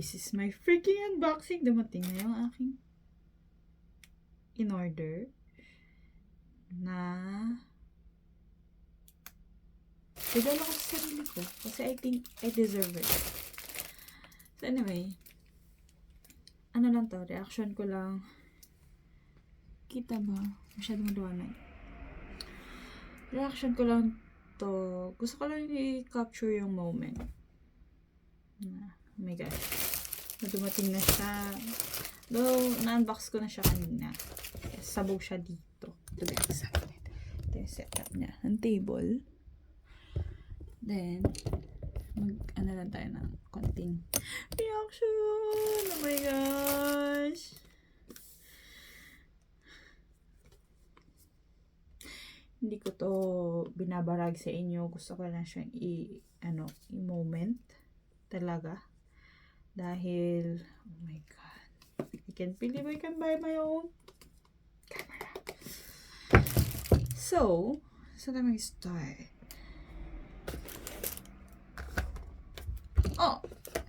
This is my freaking unboxing. Dumating na yung aking in-order na regalo ko sa sarili ko kasi I think I deserve it. So anyway, ano lang to, reaction ko lang. Kita ba? Masyado maliwanag. Reaction ko lang to. Gusto ko lang i-capture yung moment. Oh my gosh. Dumating na siya. Though, na-unbox ko na siya kanina. Sabog siya dito. To be exact. Ito yung setup niya. Ang table. Then, ano lang tayo ng konting reaction. Oh my gosh. Hindi ko to binabarag sa inyo. Gusto ko lang siyang i-moment talaga. Dahil, oh my God. I can't believe I can buy my own camera. So let me start.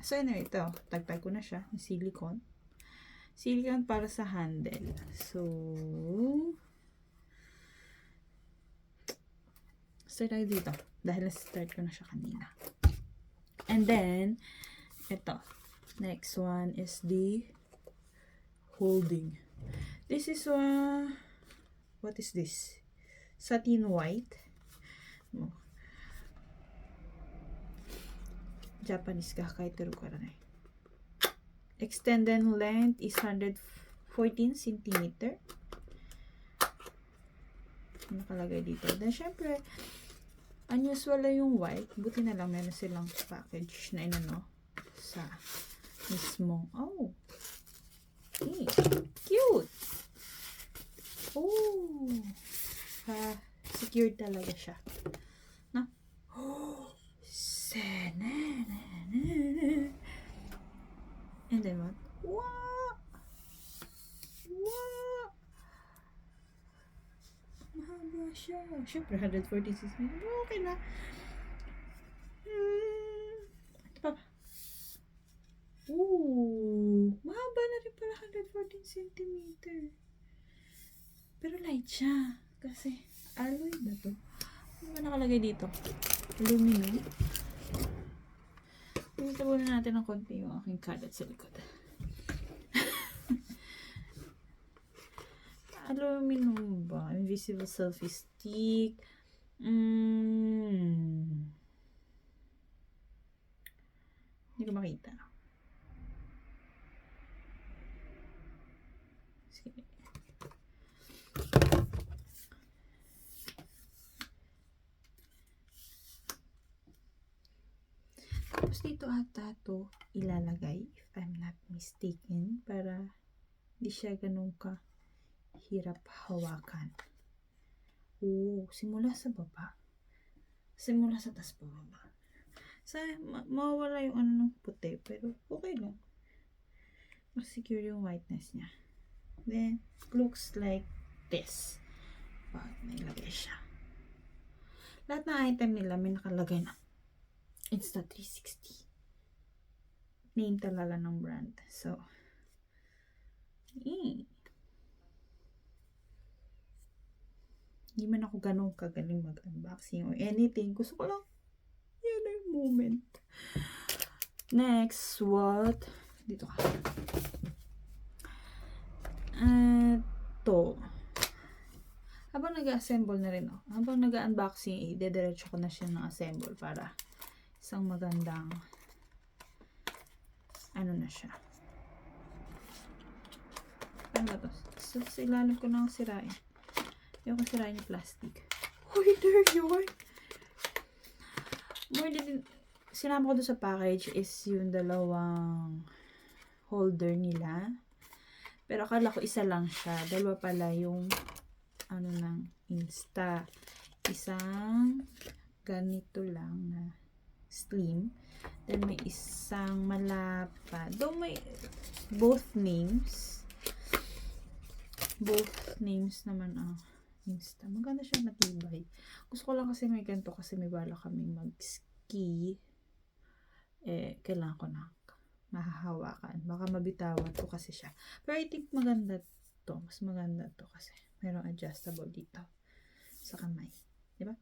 So anyway, ito. Tagtag ko na siya. Silicone. Silicone para sa handle. So, start tayo dito. Dahil na-start ko na siya kanina. And then, ito. Next one is the holding. This is what is this? Satin white. Japanese ka kahit pero ko rin. Extended length is 114 cm. Nakalagay dito. Then syempre, unusual lang yung white. Buti na lang meron silang package na inano sa mismo. Oh. Okay. Cute. Oh. Secured talaga siya. No? Oh. And then what? Wow. Wow. Mahaba siya. Siyempre, 146 minutes. Okay na. Ito pa. Ooh. Mahaba na rin pala 114 cm. Pero light siya. Kasi, alloy na to. Ano ba nakalagay dito? Aluminum. Pinitabunan natin ng konti yung aking kalat sa likod. Aluminum ba? Invisible selfie stick. Hindi ko makita. Sige. Tapos dito ata to ilalagay, if I'm not mistaken, para di siya ganun ka hirap hawakan. Oh, simula sa baba. Simula sa taas pa baba. Mawawala yung ano ng puti, pero okay lang. Mas secure yung whiteness niya. Then, looks like this. Pag nailagay siya. Lahat ng item nila may nakalagay na Insta360. Name talaga ng brand. So, hindi man ako ganun kagaling mag-unboxing or anything. Gusto ko lang, yan yung moment. Next, what? Dito ka. Ito. Habang nag-assemble na rin, habang nag-unboxing, idediretso ko na siya ng assemble para isang magandang ano na siya. Ano ba ito? So, ilalim ko nang sirain. Ayaw ko sirain yung plastic. Uy, there yun! Sinama ko doon sa package is yung dalawang holder nila. Pero akala ko isa lang siya. Dalawa pala yung ano ng Insta. Isang ganito lang na slim. Then may isang malapad. Though may both names. Both names naman Insta. Maganda siya, matibay. Gusto ko lang kasi may ganito kasi may bala kaming mag-ski. Kailangan ko ng mahahawakan. Baka mabitawan to kasi siya. Pero I think maganda to. Mas maganda to kasi merong adjustable dito sa kamay. Diba?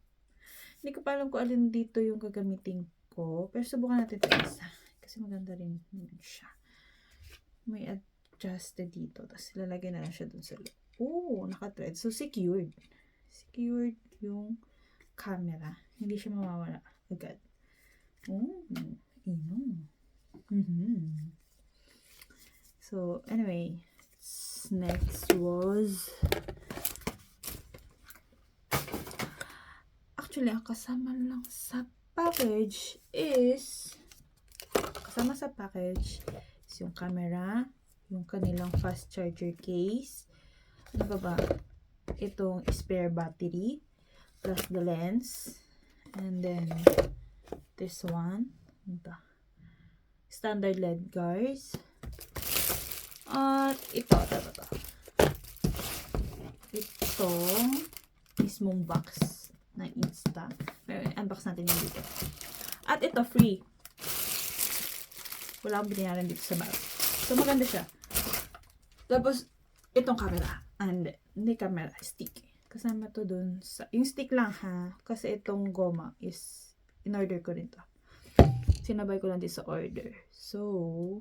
Hindi ko pa alam kung alin dito yung gagamitin ko. Pero subukan natin ito isa. Kasi maganda rin siya. May adjusted dito. Tapos ilalagay na lang siya dun sa loob. Oh, naka-thread. So, secured. Secured yung camera. Hindi siya mawawala agad. Oh, So, anyway. Next was... Actually, ang kasama lang sa package is... Kasama sa package is yung camera, yung kanilang fast charger case. Ano ba? Itong spare battery, plus the lens. And then, this one. Standard LED guards. At ito. Itong mismong box ng Insta. Unbox natin yung dito. At ito, free. Wala akong binayaran dito sa bag. So, maganda siya. Tapos, itong camera. And, hindi camera, stick. Kasama to dun sa... Yung stick lang ha. Kasi itong goma is... In-order ko rin to. Sinabay ko lang din sa order. So,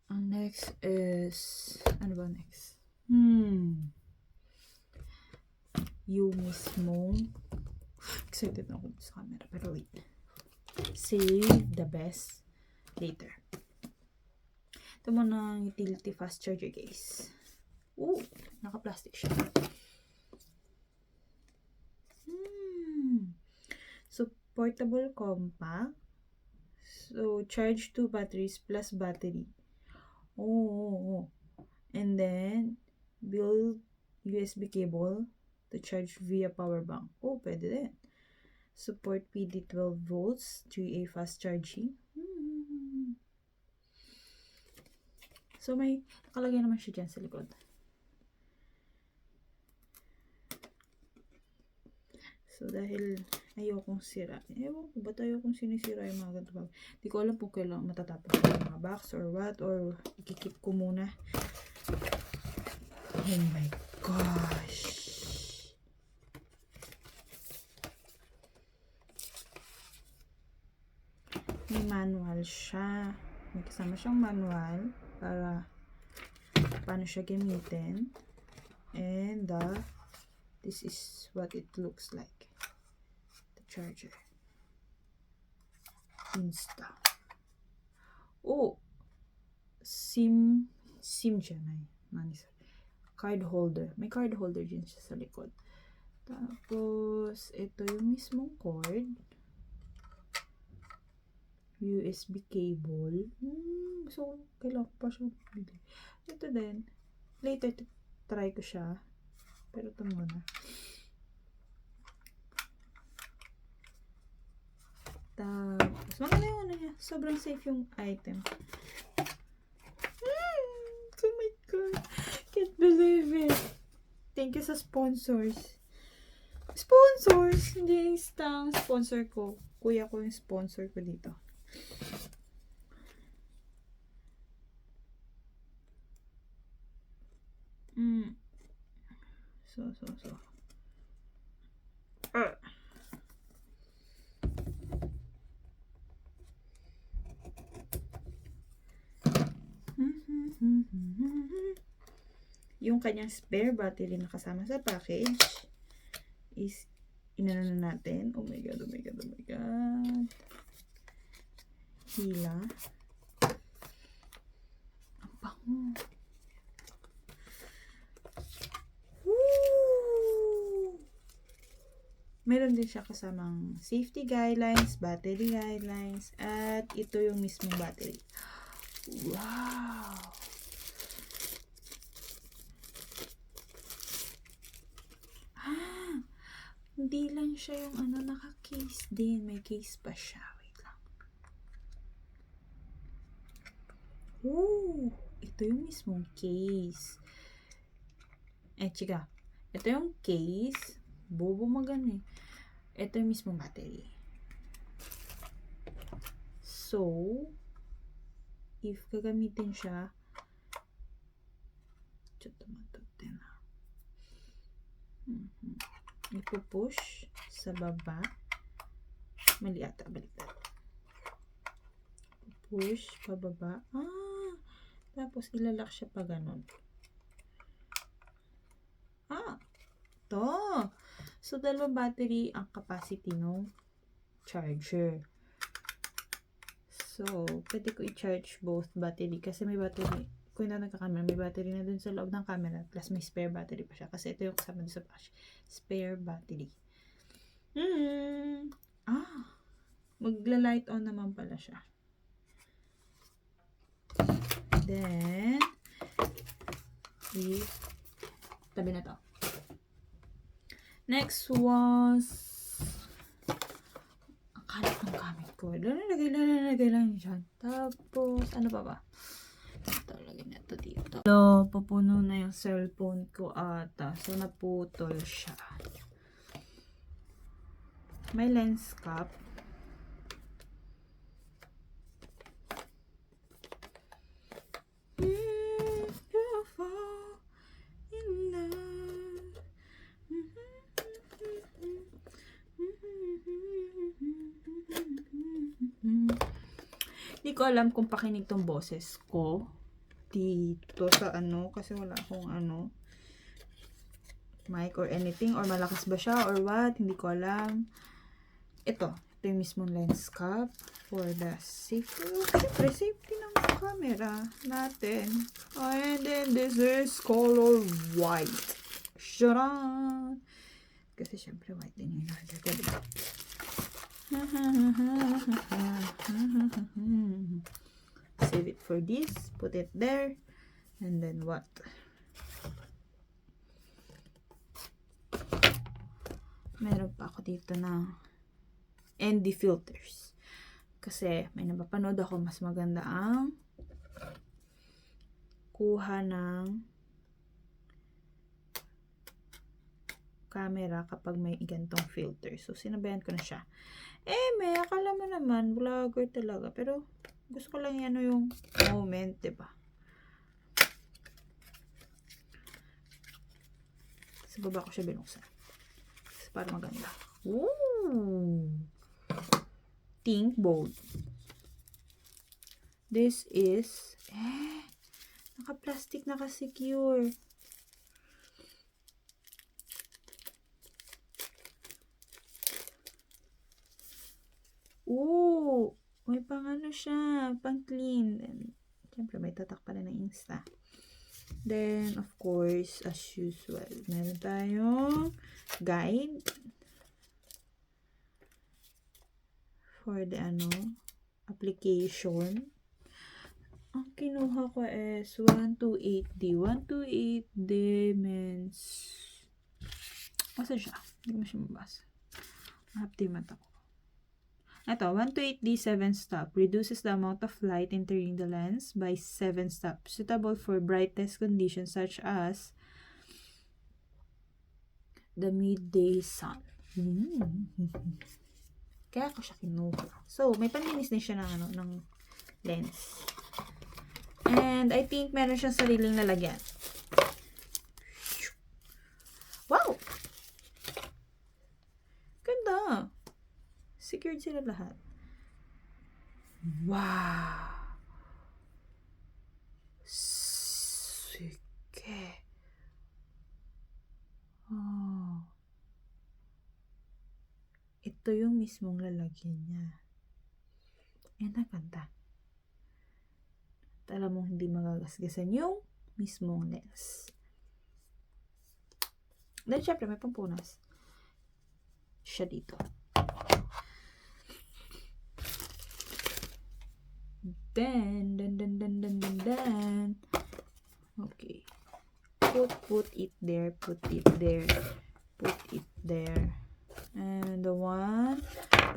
ang next is... Ano ba next? Yung mismong... Excited na ako sa camera. Pero wait. Save the best later. Ito muna ang utility fast charger case. Ooh, naka-plastic siya. So, portable compact. So, charge 2 batteries plus battery. Oh. And then, build USB cable to charge via power bank. Oh, pwede din. Support PD 12 volts, 3A fast charging. So, may nakalagay naman siya dyan sa likod. So, dahil ayokong sira. Ewan ko, ba't ayokong sinisira yung mga ganito? Hindi ko alam kung kailan matatapos yung mga box or what, or ikikip ko muna. Oh my gosh. May manual siya. May kasama siyang manual para paano siya gamitin. And this is what it looks like. The charger. Insta. Oh! SIM dyan ay. Card holder. May card holder dyan siya sa likod. Tapos, ito yung mismong cord. USB cable. So, kailangan ko pa siya bili. Ito din. Later, try ko siya. Pero ito muna. Tapos, maganda yung ano niya. Sobrang safe yung item. Oh my God. Can't believe it. Thank you sa sponsors. Sponsors! Hindi Insta ang sponsor ko. Kuya ko yung sponsor ko dito. So. Yung kanyang spare battery na kasama sa package is inano na natin. Oh my God. Hila. Ang bango. Meron din siya kasamang safety guidelines, battery guidelines, at ito yung mismong battery. Wow! Hindi lang siya yung naka-case din. May case pa siya. Wait lang. Oh! Ito yung mismong case. Chika. Ito yung case. Bobo magano eh. Ito yung mismong battery. So, if gagamitin siya, ipupush sa baba. Mali ata, baliktad. Push, pababa. Tapos ilalak siya pa ganun. To. So, dalawang battery ang capacity ng charger. So, pwede ko i-charge both battery kasi may battery. Kung na nagka-camera, may battery na dun sa loob ng camera plus may spare battery pa siya kasi ito yung kasama dun sa package. Spare battery. Magla-light on naman pala siya. Then, tabi na to. Next was, ang kalat ng gamit ko. Lalagay lang dyan. Tapos, ano pa ba? Ito, lagay na to dito. Papuno na yung cellphone ko ata. So, naputol siya. May lens cap. Hindi ko alam kung pakinig tong boses ko dito sa kasi wala akong mic or anything, or malakas ba siya or what, hindi ko alam. Ito yung mismong lens cap for the safety. Siyempre, safety ng camera natin. And then this is color white. Sharan! Kasi siyempre white din yung order ko, diba? Save it for this, put it there, and then what? Meron pa ako dito na ND filters. Kasi may napapanood ako, mas maganda ang kuha ng camera kapag may gantong filter. So, sinabayan ko na siya. May akala mo naman, vlogger talaga. Pero, gusto ko lang yung moment, diba? Sa baba ko siya binuksan. Kasi para maganda. Ooh! Think bold. This is, naka-plastic, naka-secure. Ooh! May pang siya, pang clean. And, syempre, may tatak pala ng Insta. Then, of course, as usual, meron tayong guide for the application. Ang kinuha ko is 128D. 128D means, basta siya. Hindi mo siya mabasa. Mahapti mata ko. Ito, 128D 7-stop. Reduces the amount of light entering the lens by 7 stops. Suitable for brightest conditions such as the midday sun. Kaya ako siya kinuha. So, may panlinis din siya ng lens. And I think meron siyang sariling lalagyan. Wow! Ganda! Secured sila lahat. Wow! Sige. Oh. Ito yung mismong lalagyan niya. Naganda. Alam mo, hindi magagasgasan yung mismong lens. Then, syempre, may pampunas siya dito. Then, okay. Put it there, put it there, put it there. And the one,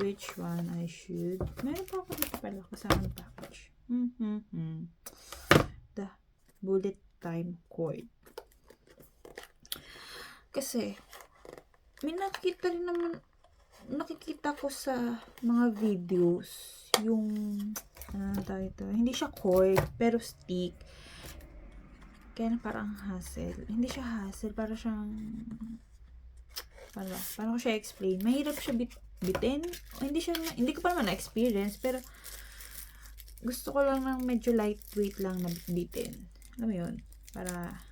which one I should, meron pa ako dito pala kasama ng package. The bullet time cord. Kasi, may nakikita ko sa mga videos, yung ano tawag ito? Hindi siya cord, pero stick. Kaya parang hassle. Hindi siya hassle, para siyang paano ko siya explain? Mahirap siya bitin. Hindi ko pa naman na-experience, pero gusto ko lang ng medyo lightweight lang na bitin. Alam mo yun? Para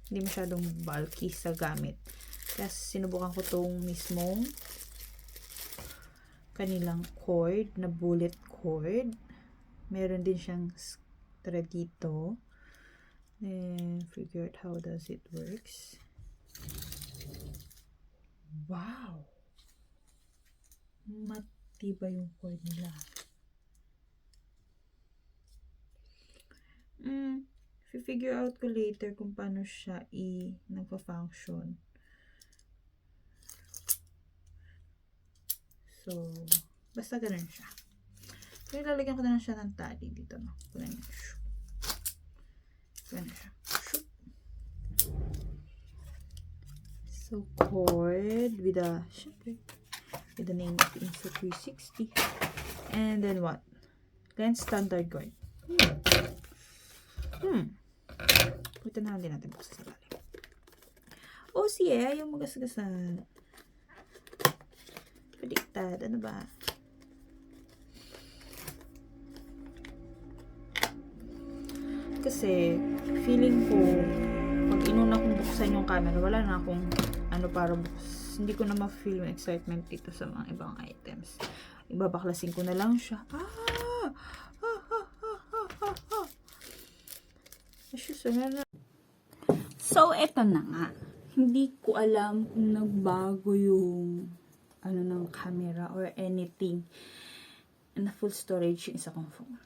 hindi masyadong bulky sa gamit. Kaya sinubukan ko tong mismong kanilang cord, na bullet cord. Meron din siyang thread dito. And figure out how does it works. Wow! Matibay yung cord nila. Figure out ko later kung paano siya nagpa-function. So, basta ganun siya. So, ilalagyan ko na lang siya ng tali dito, no? Ganun siya. Ganun siya. So, cord with the name of Insta 360. And then what? Then standard cord. Punta na din natin buksan sa lalim. Oh, siya, yung magasgasan. Baliktad. Ano ba? Kasi, feeling ko, pag inuna kong buksan yung camera, wala na akong para buksan. Hindi ko na ma-feel yung excitement dito sa mga ibang items. Ibabaklasin ko na lang siya. So, eto na nga. Hindi ko alam kung nagbago yung ng camera or anything. Na full storage yung isa kong phone.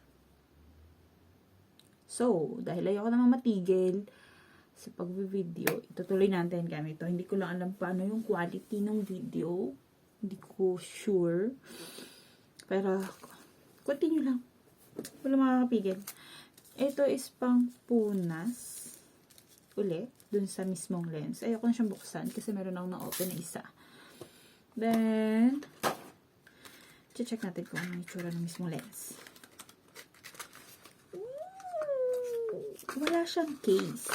So, dahil ayoko naman matigil sa pag-video, itutuloy natin gamit ito. Hindi ko lang alam paano yung quality ng video. Hindi ko sure. Pero, continue lang. Wala makakapigil. Ito is pang punas. Uli, dun sa mismong lens. Ayoko na siyang buksan kasi meron akong na-open na isa. Then, check natin kung ano yung itsura ng mismong lens. Wala siyang case.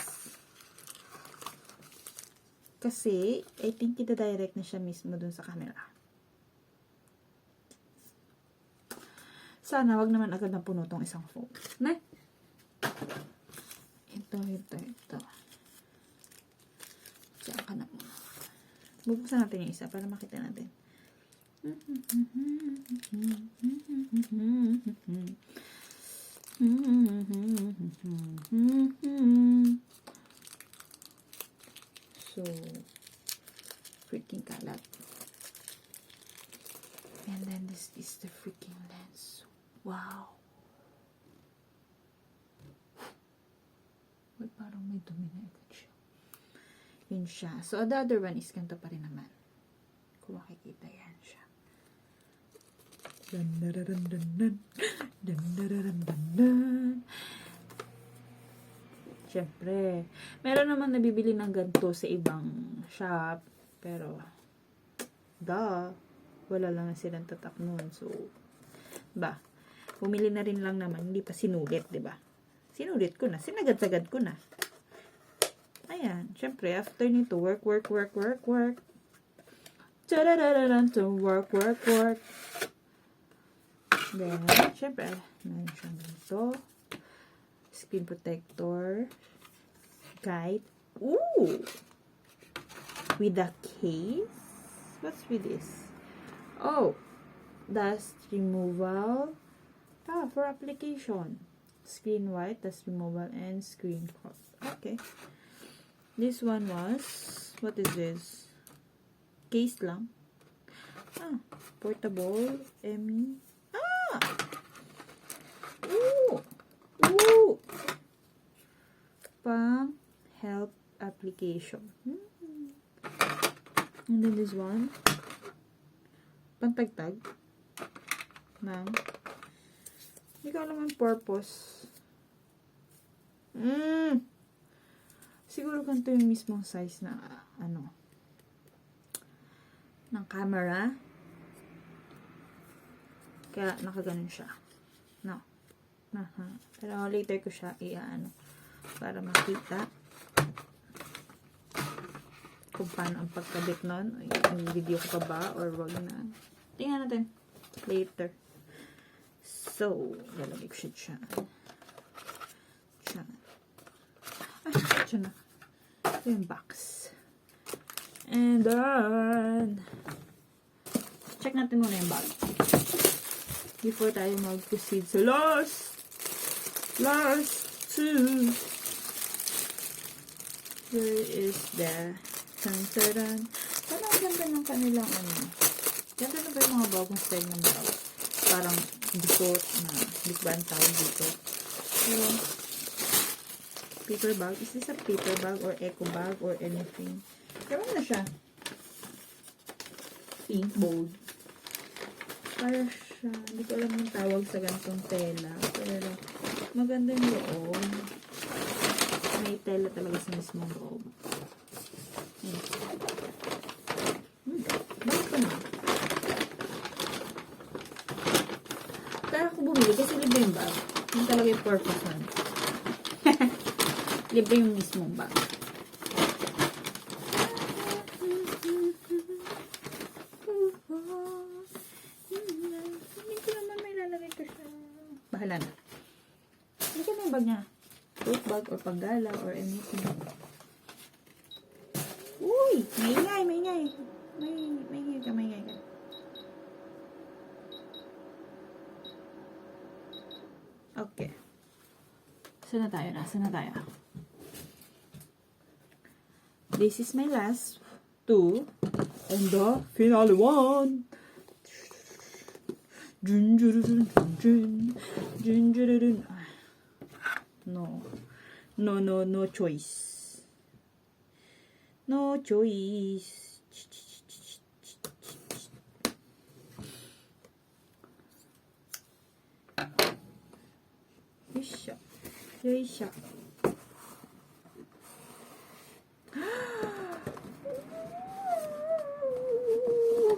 Kasi, I think ita-direct na siya mismo dun sa camera. Sana, wag naman agad na puno tong isang phone. Na? Ito. Diyan ka na muna. Bubuksan natin yung isa para makita natin. So, freaking kalat. And then this is the freaking lens. Wow. Wait, parang may dumi na agad siya. Yun siya. So, the other one is ganito pa rin naman. Kung makikita yan siya. Siyempre, meron naman nabibili ng ganito sa ibang shop. Pero, wala lang na silang tatak nun. So, bumili na rin lang naman. Hindi pa sinulit, diba? Sinulit ko na. Sinagad-sagad ko na. Ayan. Siyempre, after nito, work. Tararararan to work. Then, siyempre, meron siyang dito. Screen protector. Guide. Ooh! With a case? What's with this? Oh! Dust removal. For application. Screen white, dust removal, and screen crop. Okay. This one was, what is this? Case lang. Portable, ME. Ooh! Pang help application. And then this one, pantagtag ng, hindi ko alam ang purpose. Siguro ganito yung mismong size na ng camera. Kaya nakaganon siya. No. Aha. Pero later ko siya i-ano para makita kung paano ang pagkabit nun. Video ko pa ba or wag na. Tingnan natin later. So, lalagay ko siya dyan. Dyan. Ay, dyan na. Ito yung box. And then, check natin muna yung bag. Before tayo mag-proceed sa last two. Where is the tantaran? Parang ang ganda ng kanilang ano. Ganda na ba yung mga bagong style ng bag? Parang dikot na, hindi ba ang tawag dito? Pero, paper bag. Is this a paper bag or eco bag or anything? Pero na siya. Pink bold. Para siya, hindi ko alam yung tawag sa ganitong tela. Pero, maganda yung loob. May tela talaga sa mismong loob. Bakit ko na? Kaya ako bumili kasi libre yung bag. Yung talaga yung purpose nun. Libre yung mismong bag. Hindi ko naman may lalagay ko siya. Bahala na. Hindi ka na yung bag niya. Tote bag or panggala or anything. Uy! Maingay! Maingay ka. Okay. Saan na tayo? This is my last two. And the final one. No choice. No choice. Yoisha.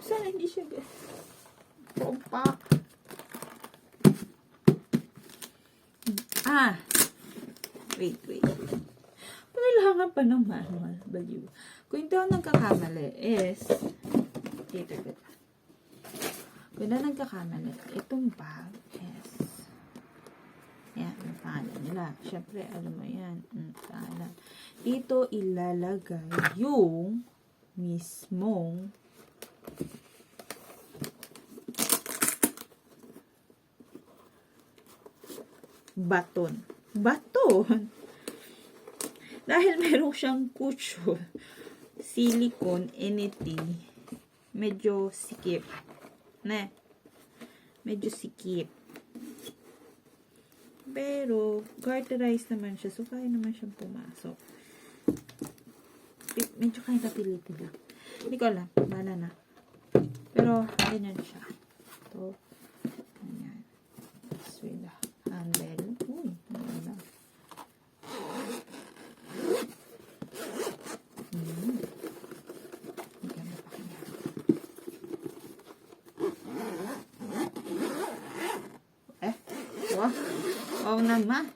Sana hindi siya compact. Wait. Kailangan pa ng manual. Baliw. Kung hindi ako nagkakamali is itong bag is yan, yung pangalan nila. Siyempre, alam mo yan. Pangalan. Dito ilalagay yung mismong baton. Dahil meron siyang cushion, silicone, anything, medyo sikip. Medyo sikip. Pero, garterized naman siya. So, kaya naman siyang pumasok. Medyo kaya kapilitin lang. Hindi ko alam. Bahala na. Pero, ganyan siya. Ito. Ganyan. With the handle. Uy, wala. Ganda pa kanya. Wow naman.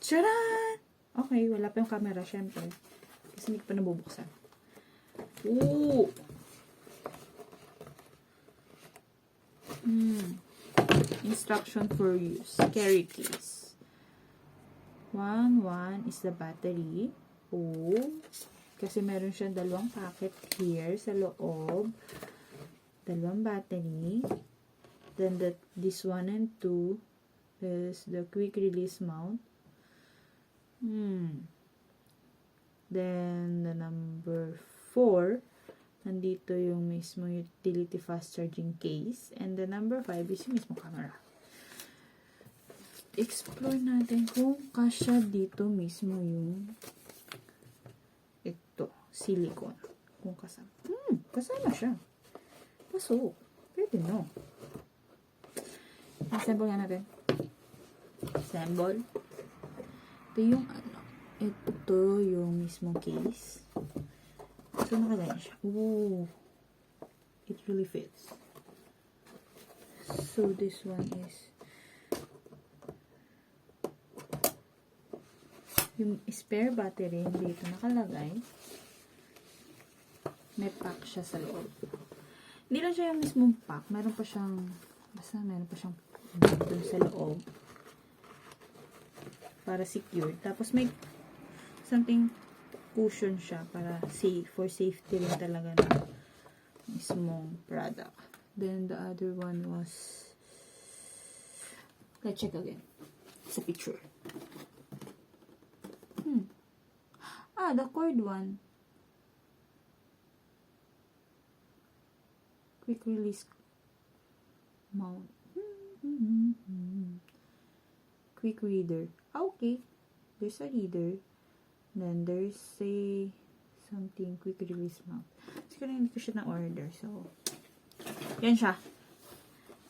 Tcharan! Okay, wala pa yung camera, syempre. Kasi hindi pa nabubuksan. Ooh! Instruction for use. Carry case. 1 is the battery. Kasi meron siyang dalawang packet here sa loob. Dalawang battery. Then this 1 and 2 is the quick release mount. Then the number 4, nandito yung mismo utility fast charging case. And the number 5 is yung mismo camera. Explore natin kung kasya dito mismo yung ito, silicone. Kung kasama. Kasama siya. Pasok. Pwede no. Assemble nga natin. Assemble. Ito yung ano. Ito yung mismong case. So, nakagaya siya. It really fits. So this one is yung spare battery dito nakalagay. May pack siya sa loob. Hindi lang siya yung mismong pack. Meron pa siyang dun sa loob. Para secure. Tapos may something cushion siya para safe. For safety rin talaga ng mismong product. Then the other one was, let's check again. Sa picture. The cord one. Quick release mount. Quick reader. Okay. There's a reader. Then there's a something quick release mount. Siguro hindi ko siya na-order. So, yan siya.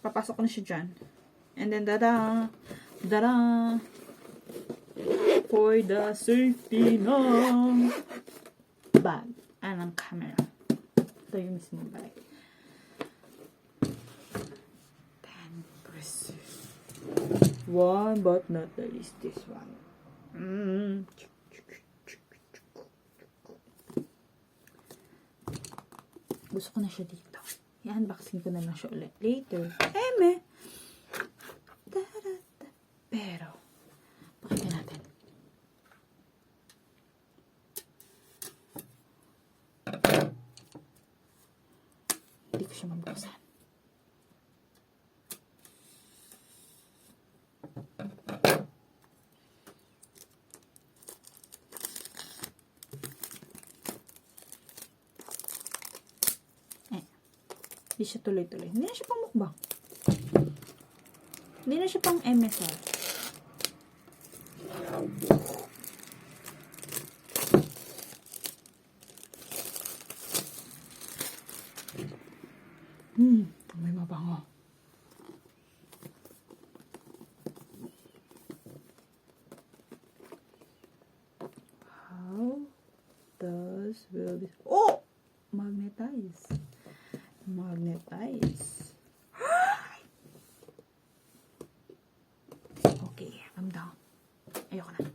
Papasok ko na siya dyan. And then, da-da! For the safety ng bag. Ng camera. Ito yung mismo bag. Then, one but not the least, this one. Gusto ko na siya dito. I-unboxing ko na lang siya ulit later. Pero, pakita natin. Hindi ko siya mabuksan. Hindi siya tuloy-tuloy. Hindi na siya pang mukbang. Hindi na siya pang MSR. May mabango. How does will this... Oh! Magnetize. Okay, I'm down. Ayoko na.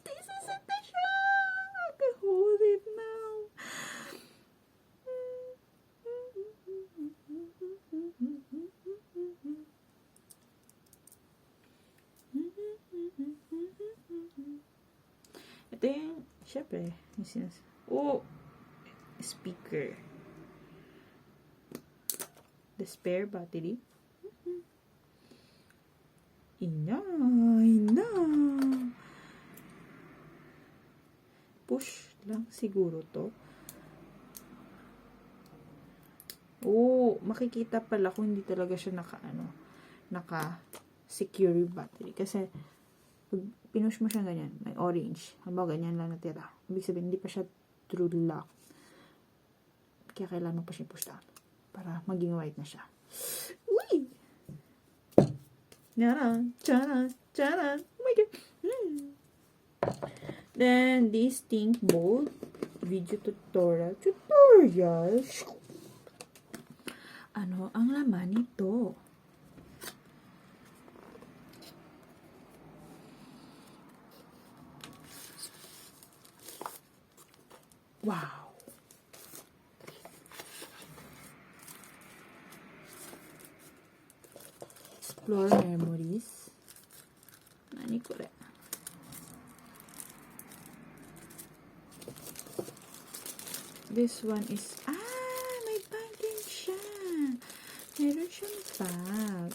This is it na siya. I can hold it now. Ito yung, syempre, speaker. The spare battery. Ina. Push lang siguro to. Makikita pala kung hindi talaga siya naka-secure yung battery. Kasi, pag pinush mo siya ganyan, may orange. Halimbawa, ganyan lang natira. Ibig sabihin, hindi pa siya true lock. Kaya kailangan mo pa siya push down. Para maging white na siya. Uy! Charan! Oh my God! Then, this think bowl. Video tutorial. Ano ang laman nito? Wow! Explore memories. Nani ko rin. This one is, may bag din siya. Meron siyang bag.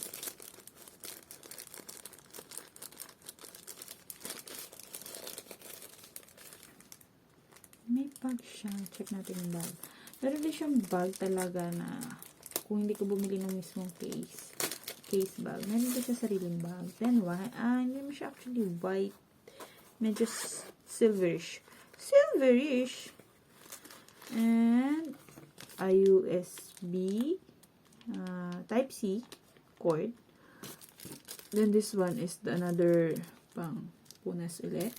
May bag siya. Check natin yung bag. Meron din siyang bag talaga na kung hindi ko bumili ng mismong case bag. Meron din siya sariling bag. Then, hindi mo siya actually white. Medyo silverish. And, a USB Type-C cord. Then, this one is another pang punas ulit.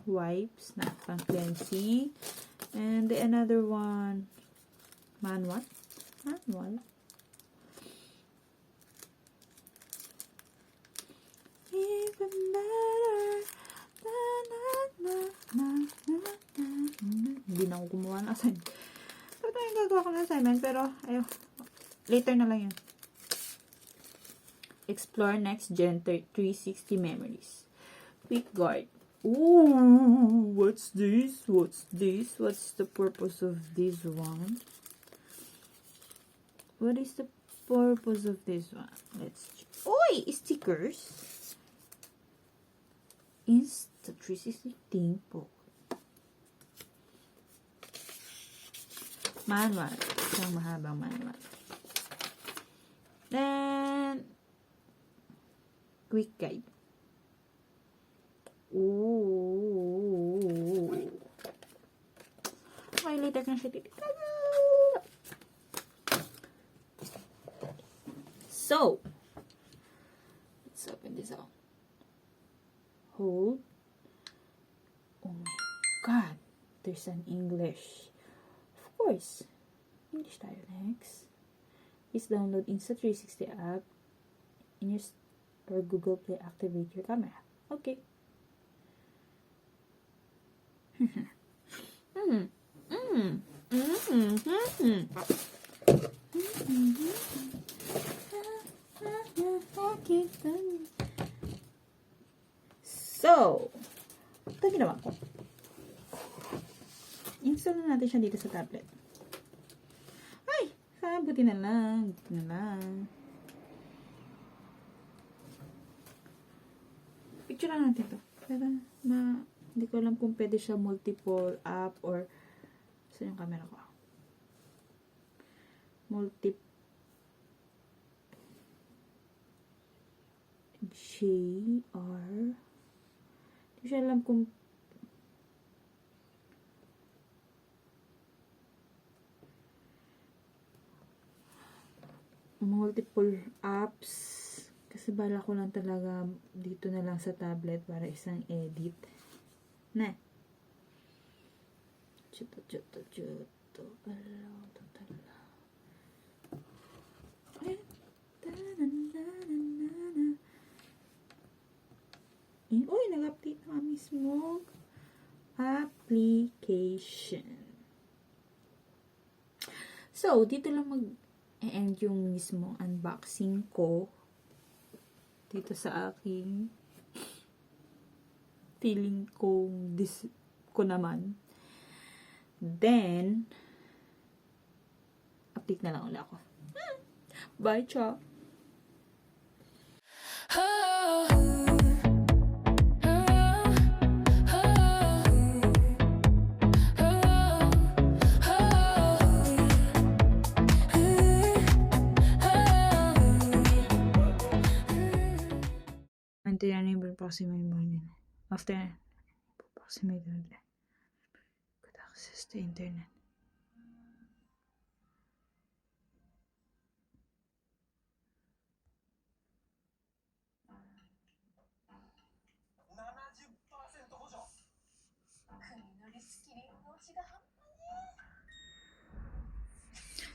Wipes na pang cleansing. And the another one, manual. even better. Na, na, na, na, na, na, na. Hindi na ako gumawa ng assignment. Ito yung gagawa ko ng assignment, pero ayaw. Later na lang yun. Explore next gen 360 memories. Quick guard. Ooh, what's this? What's this? What's the purpose of this one? What is the purpose of this one? Let's check. Oy! Stickers. Insta360 thing po. Manual. Isang mahabang manual. Then, quick guide. Ooh. Okay, later na siya titignan. So, let's open this up. Hold. Oh my God. There's an English. Of course. English tayo next. Please download Insta360 app in your or Google Play. Activate your camera. Okay. So, ito ginawa ko. Install na natin siya dito sa tablet. Ay! Buti na lang. Buti na lang. Picture natin ito. Pero, hindi ko alam kung pwede siya multiple app or saan yung camera ko? JR. Hindi siya alam kung multiple apps. Kasi bala ko lang talaga dito na lang sa tablet para isang edit. Na. Chuto. Alaw, tatala. Uy, nag-update na mismo application. So, dito lang mag-end yung mismo unboxing ko dito sa aking feeling ko naman. Then, update na lang ulit ako. Bye, cha! Until yan yung approximate morning. After approximate morning. Good access to internet.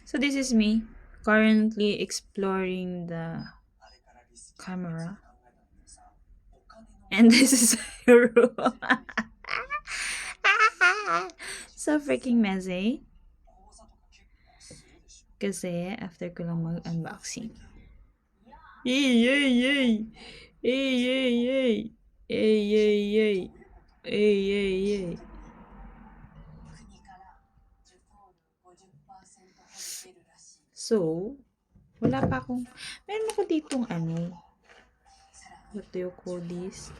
So this is me currently exploring the camera. And this is your room. So freaking messy. Kasi after ko lang mag-unboxing. Yay! So, wala pa akong, meron ako ditong what do you call this?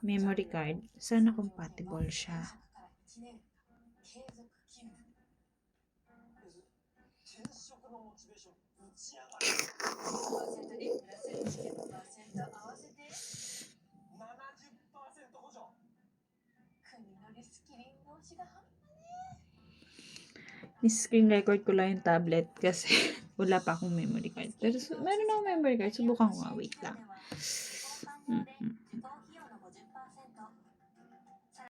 Memory card. Sana compatible siya. Ni-screen record ko lang yung tablet kasi wala pa akong memory card. Pero meron akong memory card. Subukan ko nga. Wait lang.